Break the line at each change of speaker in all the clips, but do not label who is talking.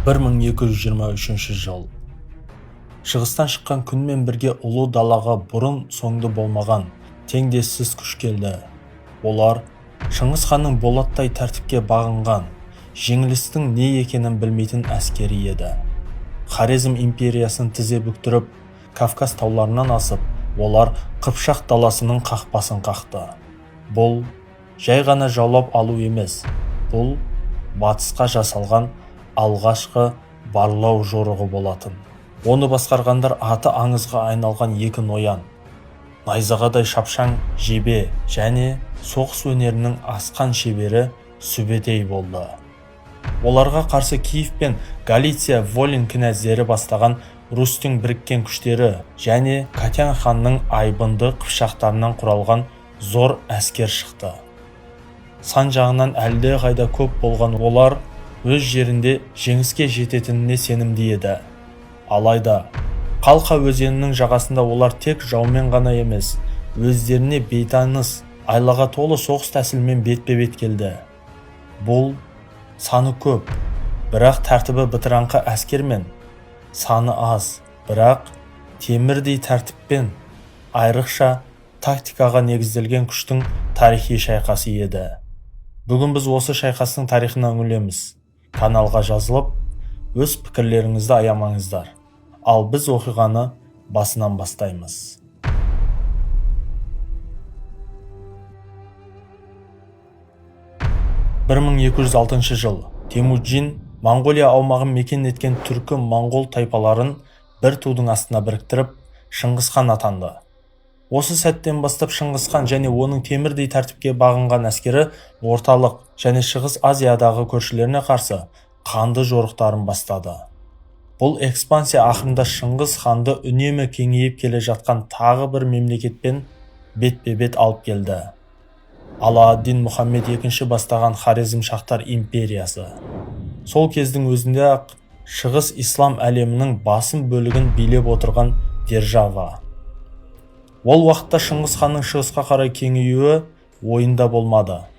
1223 жыл. Шығыстан шыққан күнмен бірге ұлы далаға бұрын соңды болмаған теңдессіз күш келді. Олар Шыңғыс ханның болаттай тәртіпке бағынған, жеңілістің не екенін білмейтін әскери еді. Хорезм империясын тізе бүктіріп, Кавказ тауларынан асып, олар Қыпшақ даласының қақпасын қақты. Бұл жай ғана жаулап алу емес, бұл батысқа жасалған алғашқы барлау жорығы болатын. Оны басқарғандар аты аңызға айналған екі ноян, найзағадай шапшаң жебе және соғыс өнерінің асқан шебері Сүбетей болды. Оларға қарсы Киев пен Галиция Волин князьдері бастаған Рустың біріккен күштері және Катян ханның айбынды қыпшақтарынан құралған зор әскер шықты. Сан жағынан әлде қайда көп болған олар өз жерінде жеңіске жететініне сенімді еді. Алайда Қалқа өзенінің жағасында олар тек жаумен ғана емес, өздеріне бейтаныс, айлаға толы соғыс тәсілмен бетпе-бет келді. Бұл саны көп, бірақ тәртібі бытыраңқы әскермен, саны аз, бірақ темірдей тәртіппен, айрықша тактикаға негізделген күштің тарихи шайқасы еді. Бүгін біз осы шайқастың тарихына үңілеміз. Каналға жазылып, өз пікірлеріңізді аямаңыздар. Ал біз оқиғаны басынан бастаймыз. (1206 жыл). Темуджин Монғолия аумағын мекен еткен түркі моңғол тайпаларын бір тудың астына біріктіріп, Шыңғыс хан атанды. Осы сәттен бастап Шыңғыс хан және оның темірдей тәртіпке бағынған әскері орталық және шығыс Азиядағы көршілеріне қарсы қанды жорықтарын бастады. Бұл экспансия ақырында Шыңғыс ханды үнемі кеңейіп келе жатқан тағы бір мемлекетпен бетпе-бет алып келді. Алааддин Мұхаммед II бастаған Хорезмшахтар империясы. Сол кездің өзінде ақ шығыс ислам әлемінің басым бөлігін билеп отырған держава. Ол уақытта Шыңғыс ханның шығысқа қарай кеңеюі ойында болмады.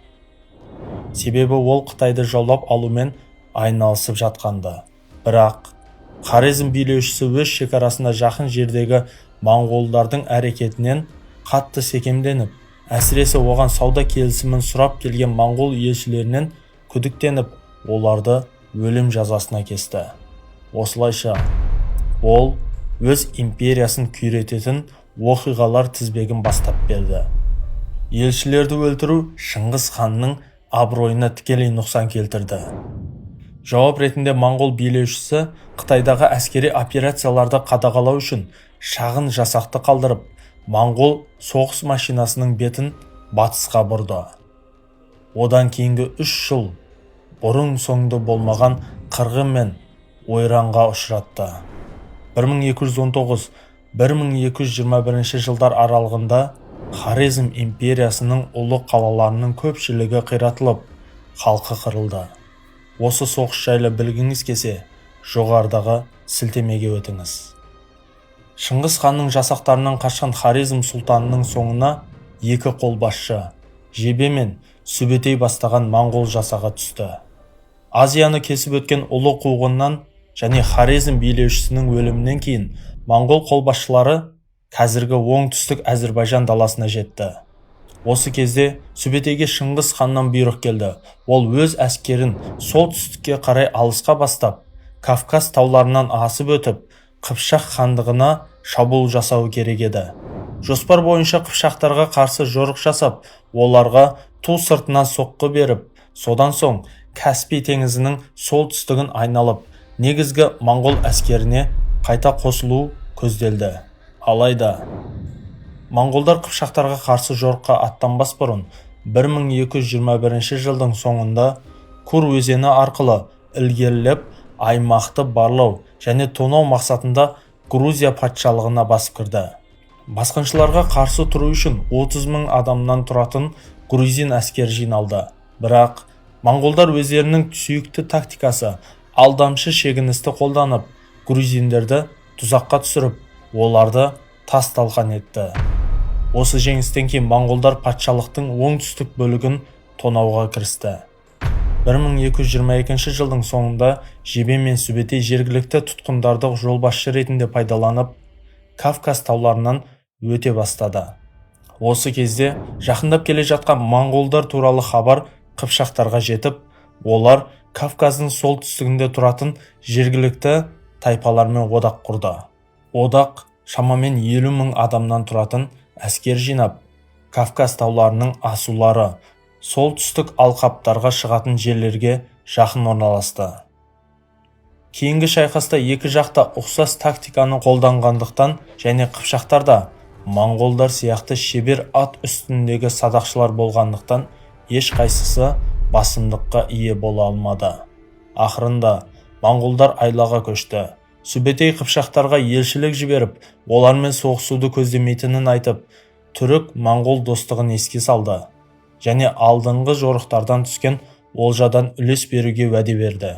Себебі ол Қытайды жаулап алумен айналысып жатқанды. Бірақ Хорезм билеушісі өз шекарасына жақын жердегі моңғолдардың әрекетінен қатты секемденіп, әсіресе оған сауда келісімін сұрап келген моңғол елшілерінен күдіктеніп, оларды өлім жазасына кесті. Осылайша ол өз империясын күйрететін оқиғалар тізбегін бастап берді. Елшілерді өлтіру Шыңғыс ханның абыройына тікелей нұқсан келтірді. Жауап ретінде моңғол билеушісі Қытайдағы әскери операцияларды қадағалау үшін шағын жасақты қалдырып, моңғол соғыс машинасының бетін батысқа бұрды. Одан кейінгі 3 жыл бұрын соңды болмаған қырғын мен ойранға ұшыратты. 1219-1221 жылдар аралығында Хорезм империясының ұлы қалаларының көпшілігі қиратылып, халқы қырылды. Осы соғыс жайлы білгіңіз келсе, жоғарыдағы сілтемеге өтіңіз. Шыңғыс ханның жасақтарынан қашқан Хорезм сұлтанының соңына екі қолбасшы, Жебе мен Сүбетей бастаған моңғол жасағы түсті. Азияны кесіп өткен ұлы қуғыннан және Хорезм билеушісінің өлімінен кейін моңғол қолбасшылары қазіргі оңтүстік Әзірбайжан даласына жетті. Осы кезде Сүбетейге Шыңғыс ханнан бұйрық келді. Ол өз әскерін солтүстікке қарай алысқа бастап, Кавказ тауларынан асып өтіп, Қыпшақ хандығына шабуыл жасауы керек еді. Жоспар бойынша Қыпшақтарға қарсы жорық жасап, оларға ту сыртынан соққы беріп, содан соң Каспий теңізінің солтүстігін айналып, негізгі моңғол әскеріне қайта қосылу көзделді. Алайда моңғолдар Қыпшақтарға қарсы жорыққа аттанбас бұрын 1221 жылдың соңында Кур өзені арқылы ілгерілеп, аймақты барлау және тонау мақсатында Грузия патшалығына басып кірді. Басқыншыларға қарсы тұру үшін 30.000 адамнан тұратын грузин әскер жиналды. Бірақ моңғолдар өздерінің сүйікті тактикасы алдамшы шегіністі қолданып, грузиндерді тұзаққа түсіріп, оларды тас-талқан етті. Осы жеңістен кейін моңғолдар патшалықтың оңтүстік бөлігін тонауға кірісті. 1222 жылдың соңында Жебе мен Сүбетей жергілікті тұтқындарды жолбасшы ретінде пайдаланып, Кавказ тауларынан өте бастады. Осы кезде жақындап келе жатқан моңғолдар туралы хабар қыпшақтарға жетіп, олар Кавказдың солтүстігінде тұратын жергілікті тайпалармен одақ құрды. Одақ шамамен 50 000 адамнан тұратын әскер жинап, Кавказ тауларының асулары, солтүстік алқаптарға шығатын жерлерге жақын орналасты. Кейінгі шайқаста екі жақта ұқсас тактиканы қолданғандықтан және қыпшақтар да моңғолдар сияқты шебер ат үстіндегі садақшылар болғандықтан ешқайсысы басымдыққа ие бола алмады. Ақырында моңғолдар айлаға көшті. Сүбетей қыпшақтарға елшілік жіберіп, олармен соғысуды көздемейтінін айтып, түрік-моңғол достығын еске салды және алдыңғы жорықтардан түскен олжадан үлес беруге уәде берді.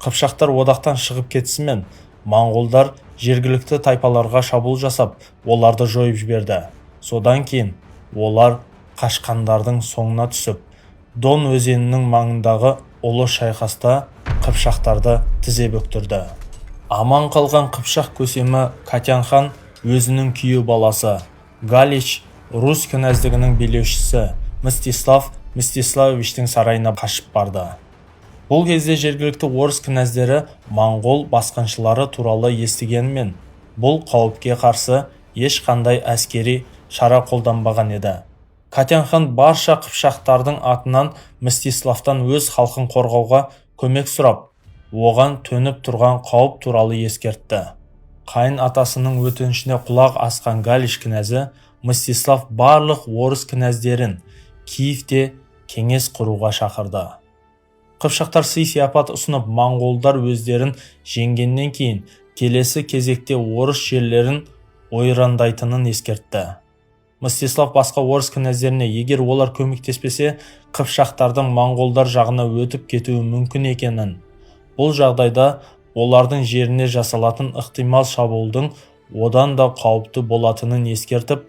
Қыпшақтар одақтан шығып кетісімен, моңғолдар жергілікті тайпаларға шабуыл жасап, оларды жойып жіберді. Содан кейін олар қашқандардың соңына түсіп, Дон өзенінің маңындағы ұлы шайқаста қыпшақтарды тізе бүктірді. Аман қалған қыпшақ көсемі Катян хан өзінің күйеу баласы Галич Рус кінәздігінің билеушісі Мстислав Мстиславичтің сарайына қашып барды. Бұл кезде жергілікті орыс кінәздері моңғол басқыншылары туралы естігенмен, бұл қауіпке қарсы ешқандай әскери шара қолданбаған еді. Катян хан барша қыпшақтардың атынан Мстиславтан өз халқын қорғауға көмек сұрап, оған төніп тұрған қауіп туралы ескертті. Қайын атасының өтінішіне құлақ асқан Галич кінәзі Мстислав барлық орыс кінәздерін Киевте кеңес құруға шақырды. Қыпшақтар сый-сияпат ұсынып, моңғолдар өздерін жеңгеннен кейін келесі кезекте орыс жерлерін ойрандайтынын ескертті. Мстислав басқа орыс кінәздеріне, егер олар көмектеспесе, қыпшақтардың моңғолдар жағына өтіп кетуі мүмкін екенін, бұл жағдайда олардың жеріне жасалатын ықтимал шабуылдың одан да қауіпті болатынын ескертіп,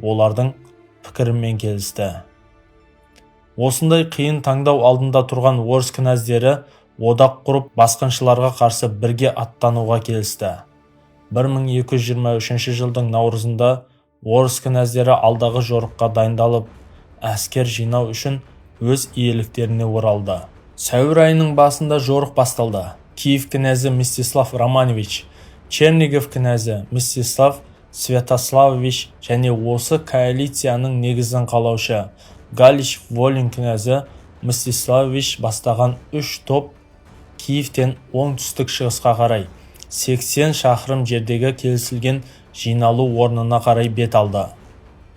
олардың пікірімен келісті. Осындай қиын таңдау алдында тұрған орыс кінәздері одақ құрып, басқыншыларға қарсы бірге аттануға келісті. 1223 жылдың наурызында орыс кінәздері алдағы жорыққа дайындалып, әскер жинау үшін өз иеліктеріне оралды. Сәуір айының басында жорық басталды. Киев кінәзі Мстислав Романович, Чернигов кінәзі Мстислав Святославович және осы коалицияның негізін қалаушы Галич Волин кінәзі Мстиславович бастаған 3 топ Киевтен оңтүстік шығысқа қарай 80 шақырым жердегі келісілген жиналу орнына қарай бет алды.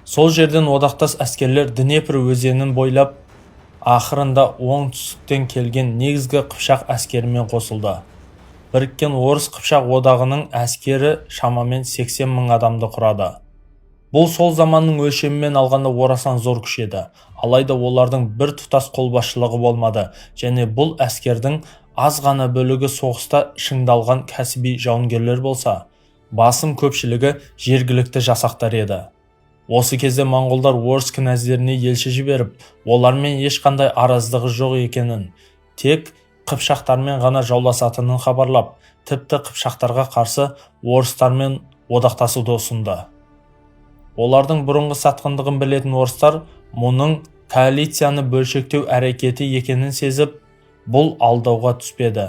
Сол жерден одақтас әскерлер Днепр өзенін бойлап, ақырында оңтүстіктен келген негізгі қыпшақ әскерімен қосылды. Біріккен орыс қыпшақ одағының әскері шамамен 80 000 адамды құрады. Бұл сол заманның өлшемімен алғанда орасан зор күш еді. Алайда олардың бір тұтас қолбасшылығы болмады және бұл әскердің аз ғана бөлігі соғыста шыңдалған кәсіби жауынгерлер болса, басым көпшілігі жергілікті жасақтар еді. Осы кезде моңғолдар орыс кінәздеріне елші жіберіп, олармен ешқандай араздығы жоқ екенін, тек қыпшақтармен ғана жауласатынын хабарлап, тіпті қыпшақтарға қарсы орыстармен одақтасуды ұсынды. Олардың бұрынғы сатқындығын білетін орыстар мұның коалицияны бөлшектеу әрекеті екенін сезіп, бұл алдауға түспеді.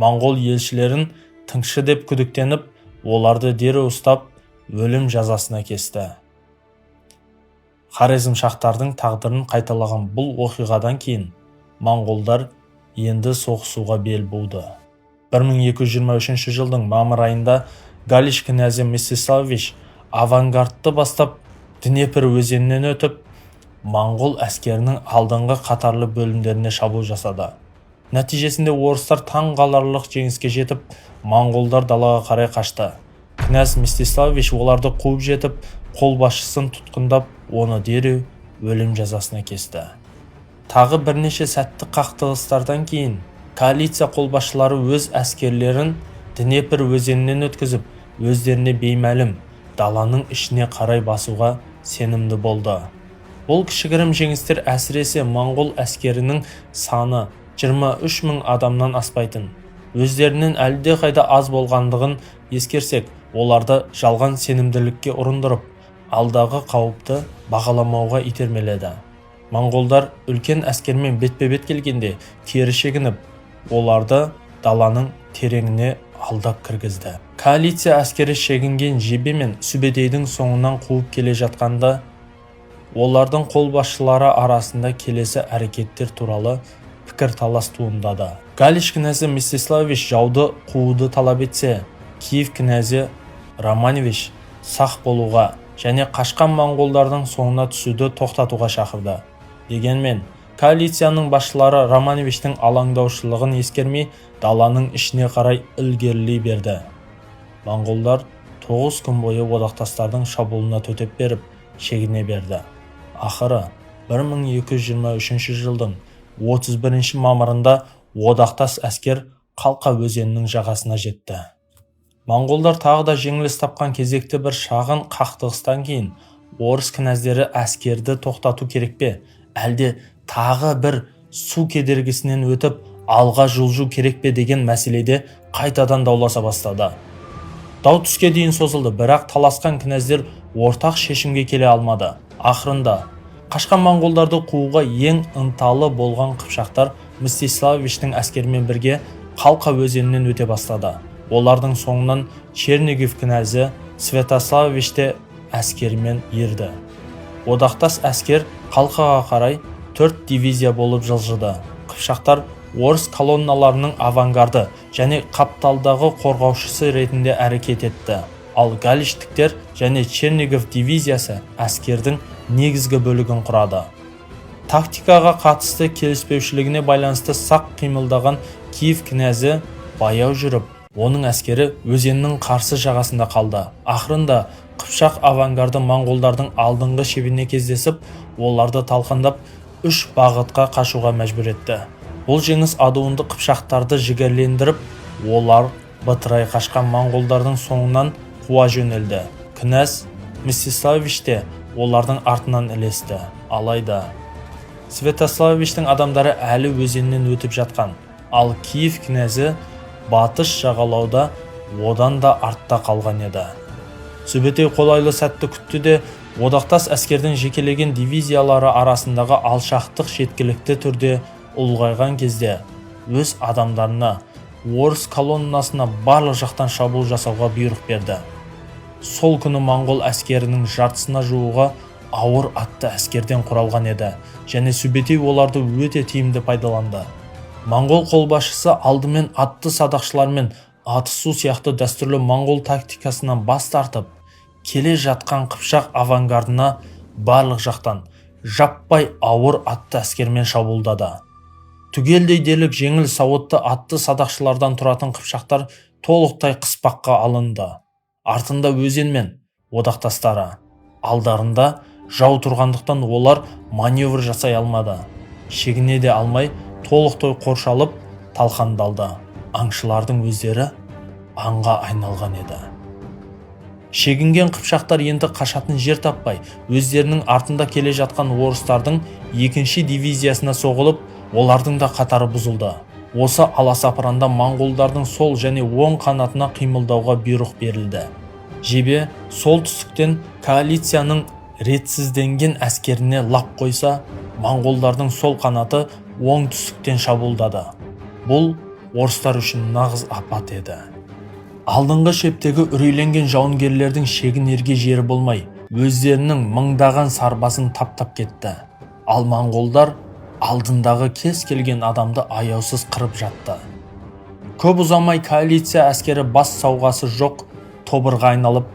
Моңғол елшілерін тыңшы деп күдіктеніп, оларды дереу ұстап, өлім жазасына кесті. Хорезмшахтардың тағдырын қайталаған бұл оқиғадан кейін моңғолдар енді соғысуға бел буды. 1223 жылдың мамыр айында Галич кінәзі Мстиславович авангардты бастап Днепр өзенінен өтіп, моңғол әскерінің алдыңғы қатарлы бөлімдеріне шабуыл жасады. Нәтижесінде орыстар таң қаларлық жеңіске жетіп, моңғолдар далаға қарай қашты. Кінәз Мстиславович оларды қуып жетіп, қолбасшысын тұтқындап, оны дереу өлім жазасына кесті. Тағы бірнеше сәтті қақтығыстардан кейін коалиция қолбасшылары өз әскерлерін Днепр өзенінен өткізіп, өздеріне беймәлім даланың ішіне қарай басуға сенімді болды. Бұл кішігірім жеңістер әсіресе моңғол әскерінің саны 23 мың адамнан аспайтын. Өздерінің әлде қайда аз болғандығын ескерсек, оларды жалған сенімділікке ұрындырып, алдағы қауіпті бағаламауға итермеледі. Монғолдар үлкен әскермен бетпе-бет келгенде кері шегініп, оларды даланың тереңіне алдап кіргізді. Коалиция әскері шегінген Жебе мен Сүбетейдің соңынан қуып келе жатқанда, олардың қолбасшылары арасында келесі әрекеттер туралы пікірталас туындады. Галич князі Мстиславич жауды қууды талап етсе, Киев князі Романович сақ болуға және қашқан монғолдардың соңына түсуді тоқтатуға шақырды. Дегенмен, коалицияның басшылары Романовичтің алаңдаушылығын ескермей, даланың ішіне қарай ілгерілей берді. Монғолдар 9 күн бойы одақтастардың шабуылына төтеп беріп, шегіне берді. Ақыры 1223 жылдың 31 мамырында одақтас әскер Қалқа өзенінің жағасына жетті. Монғолдар тағы да жеңіліс тапқан кезекті бір шағын қақтығыстан кейін орыс князьдері әскерді тоқтату керек пе, әлде тағы бір су кедергісінен өтіп алға жылжу керек пе деген мәселеде қайтадан дауласа бастады. Дау түске дейін созылды, бірақ таласқан князьдер ортақ шешімге келе алмады. Ақырында қашқан монғолдарды қууға ең ынталы болған қыпшақтар Мстиславичтің әскерімен бірге Қалқа өзенінен өте бастады. Олардың соңынан Чернигов князі Святославичте әскерімен ерді. Одақтас әскер Қалқаға қарай 4 дивизия болып жылжыды. Қыпшақтар орыс колонналарының авангарды және қапталдағы қорғаушысы ретінде әрекет етті. Ал галичтіктер және Чернигов дивизиясы әскердің негізгі бөлігін құрады. Тактикаға қатысты келіспеушілігіне байланысты сақ қимылдаған Киев князі баяу жүріп, оның әскері өзеннің қарсы жағасында қалды. Ақырында Қыпшақ авангарды монғолдардың алдыңғы шебіне кездесіп, оларды талқандап 3 бағытқа қашуға мәжбүр етті. Бұл жеңіс адуынды қыпшақтарды жігерлендіріп, олар бытырай қашқан монғолдардың соңынан қуа жөнелді. Князь Мстиславич те олардың артынан ілесті. Алайда Святославичтің адамдары әлі өзеннен өтіп жатқан, ал Киев князі батыс жағалауда одан да артта қалған еді. Сүбетей қолайлы сәтті күтті де, одақтас әскердің жекелеген дивизиялары арасындағы алшақтық жеткілікті түрде ұлғайған кезде өз адамдарына, орыс колоннасына барлық жақтан шабуыл жасауға бұйрық берді. Сол күні монғол әскерінің жартысына жуығы ауыр атты әскерден құралған еді, және Сүбетей оларды өте тиімді пайдаланды. Монғол қолбасшысы алдымен атты садақшылар мен атысу сияқты дәстүрлі монғол тактикасынан бас тартып, келе жатқан Қыпшақ авангардына барлық жақтан жаппай ауыр атты әскермен шабуылдады. Түгелдей дерлік жеңіл сауатты атты садақшылардан тұратын қыпшақтар толықтай қыспаққа алынды. Артында өзен мен одақтастары, алдарында жау тұрғандықтан олар маневр жасай алмады. Шегіне де алмай толықтай қоршалып талқандалды. Аңшылардың өздері аңға айналған еді. Шегінген қыпшақтар енді қашатын жер таппай, өздерінің артында келе жатқан орыстардың 2-ші дивизиясына соғылып, олардың да қатары бұзылды. Осы аласапыранда монғолдардың сол және оң қанатына қимылдауға бұйрық берілді. Жебе солтүстіктен коалицияның ретсізденген әскеріне лап қойса, монғолдардың сол қанаты оңтүстіктен шабуылдады. Бұл орыстар үшін нағыз апат еді. Алдыңғы шептегі үрейленген жауынгерлердің шегінерге жері болмай, өздерінің мыңдаған сарбазын таптап кетті. Ал монғолдар алдындағы кез келген адамды аяусыз қырып жатты. Көп ұзамай коалиция әскері бас сауғасы жоқ тобырға айналып,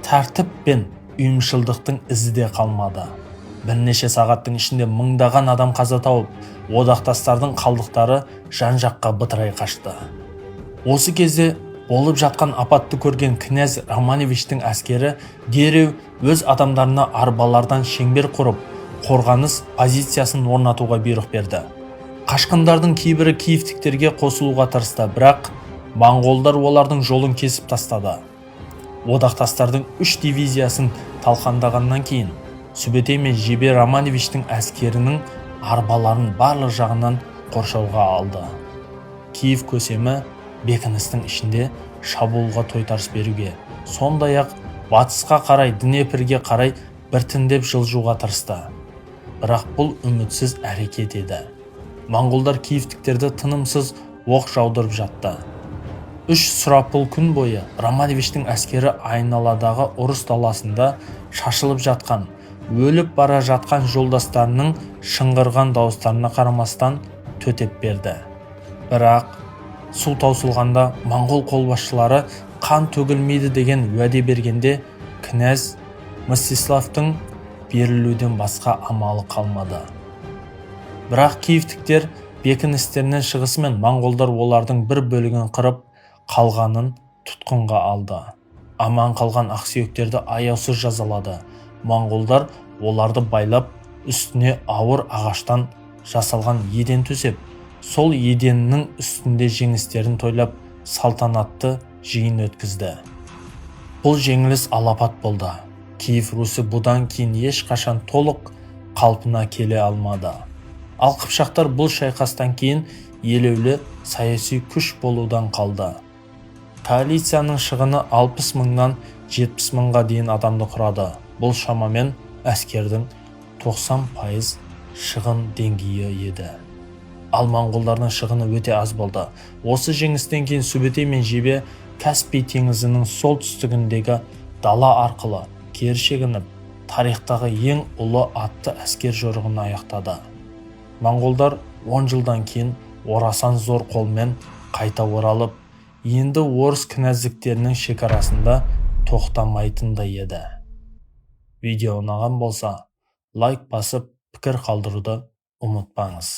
тәртіп пен ұйымшылдықтың ізі де қалмады. Бірнеше сағаттың ішінде мыңдаған адам қаза тауып, одақтастардың қалдықтары жан-жаққа бытырай қашты. Осы кезде болып жатқан апатты көрген князь Романовичтің әскері дереу өз адамдарына арбалардан шеңбер құрып, қорғаныс позициясын орнатуға бұйрық берді. Қашқындардың кейбірі киевтіктерге қосылуға тырысты, бірақ монғолдар олардың жолын кесіп тастады. Одақтастардың 3 дивизиясын талқандағаннан кейін Сүбетей мен Жебе Романовичтің әскерінің арбаларын барлық жағынан қоршауға алды. Киев көсемі бекіністің ішінде шабуылға тойтарыс беруге, сондай-ақ батысқа қарай Днепрге қарай біртіндеп жылжуға тырысты. Бірақ бұл үмітсіз әрекет еді. Моңғолдар киевтіктерді тынымсыз оқ жаудырып жатты. 3 сұрапыл күн бойы Романовичтің әскері айналадағы ұрыс даласында шашылып жатқан, өліп бара жатқан жолдастарының шыңғырған дауыстарына қарамастан төтеп берді. Бірақ су таусылғанда моңғол қолбасшылары қан төгілмейді деген уәде бергенде князь Мстиславтың берілуден басқа амалы қалмады. Бірақ киевтіктер бекіністерінен шығысымен моңғолдар олардың бір бөлігін қырып, қалғанын тұтқынға алды. Аман қалған ақсүйектерді аяусыз жазалады. Моңғолдар оларды байлап, үстіне ауыр ағаштан жасалған еден төсеп, сол еденнің үстінде жеңістерін тойлап, салтанатты жиын өткізді. Бұл жеңіліс алапат болды. Киев Русі бұдан кейін ешқашан толық қалпына келе алмады. Ал қыпшақтар бұл шайқастан кейін елеулі саяси күш болудан қалды. Коалицияның шығыны 60 мыңнан 70 мыңға дейін адамды құрады. Бұл шамамен әскердің 90% шығын деңгейі еді. Ал моңғолдардың шығыны өте аз болды. Осы жеңістен кейін Сүбетей мен Жебе Каспий теңізінің солтүстігіндегі дала арқылы кері шегініп, тарихтағы ең ұлы атты әскер жорығын аяқтады. Моңғолдар 10 жылдан кейін орасан зор қолмен қайта оралып, енді орыс князьдіктерінің шекарасында тоқтамайтындай еді. Видео ұнаған болса, лайк басып, пікір қалдыруды ұмытпаңыз.